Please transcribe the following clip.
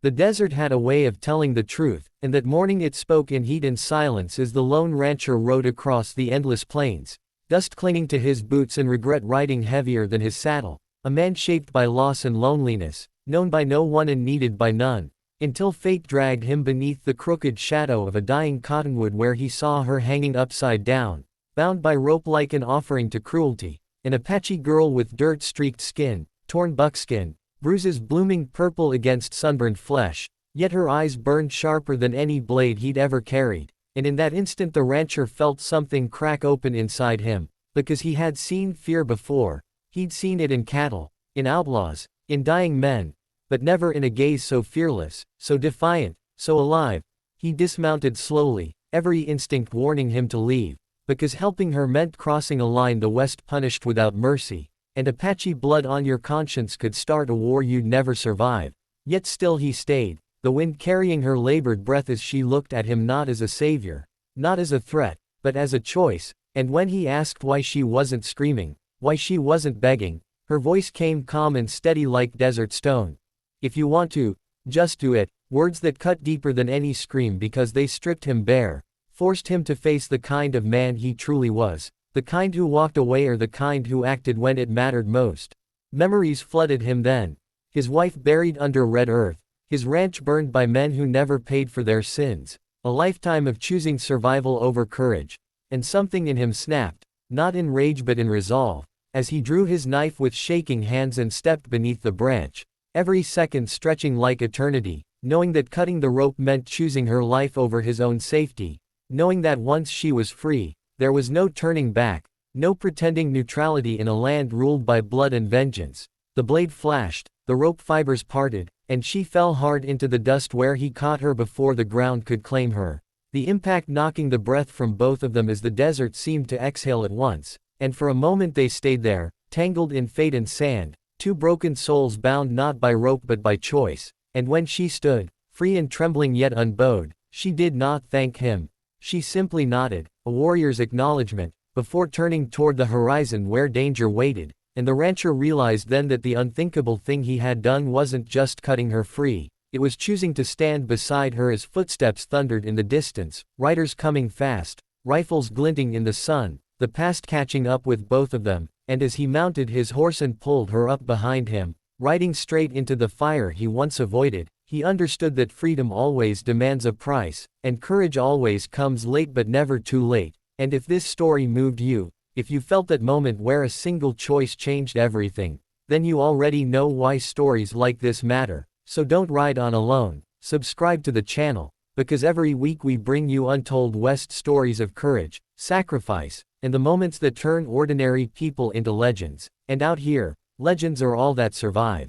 The desert had a way of telling the truth, and that morning it spoke in heat and silence as the lone rancher rode across the endless plains, dust clinging to his boots and regret riding heavier than his saddle, a man shaped by loss and loneliness, known by no one and needed by none, until fate dragged him beneath the crooked shadow of a dying cottonwood where he saw her hanging upside down, bound by rope like an offering to cruelty, an Apache girl with dirt-streaked skin, torn buckskin, bruises blooming purple against sunburned flesh, yet her eyes burned sharper than any blade he'd ever carried, and in that instant the rancher felt something crack open inside him, because he had seen fear before. He'd seen it in cattle, in outlaws, in dying men, but never in a gaze so fearless, so defiant, so alive. He dismounted slowly, every instinct warning him to leave, because helping her meant crossing a line the West punished without mercy, and Apache blood on your conscience could start a war you'd never survive. Yet still he stayed, the wind carrying her labored breath as she looked at him, not as a savior, not as a threat, but as a choice. And when he asked why she wasn't screaming, why she wasn't begging, her voice came calm and steady like desert stone. If you want to, just do it. Words that cut deeper than any scream because they stripped him bare, forced him to face the kind of man he truly was, the kind who walked away or the kind who acted when it mattered most. Memories flooded him then. His wife buried under red earth, his ranch burned by men who never paid for their sins, a lifetime of choosing survival over courage. And something in him snapped, not in rage but in resolve, as he drew his knife with shaking hands and stepped beneath the branch, every second stretching like eternity, knowing that cutting the rope meant choosing her life over his own safety, knowing that once she was free, there was no turning back, no pretending neutrality in a land ruled by blood and vengeance. The blade flashed, the rope fibers parted, and she fell hard into the dust where he caught her before the ground could claim her, the impact knocking the breath from both of them as the desert seemed to exhale at once, and for a moment they stayed there, tangled in fate and sand, two broken souls bound not by rope but by choice. And when she stood, free and trembling yet unbowed, she did not thank him. She simply nodded, a warrior's acknowledgement, before turning toward the horizon where danger waited, and the rancher realized then that the unthinkable thing he had done wasn't just cutting her free, it was choosing to stand beside her as footsteps thundered in the distance, riders coming fast, rifles glinting in the sun, the past catching up with both of them, and as he mounted his horse and pulled her up behind him, riding straight into the fire he once avoided, he understood that freedom always demands a price, and courage always comes late but never too late. And if this story moved you, if you felt that moment where a single choice changed everything, then you already know why stories like this matter. So don't ride on alone. Subscribe to the channel, because every week we bring you untold West stories of courage, sacrifice, and the moments that turn ordinary people into legends. And out here, legends are all that survive.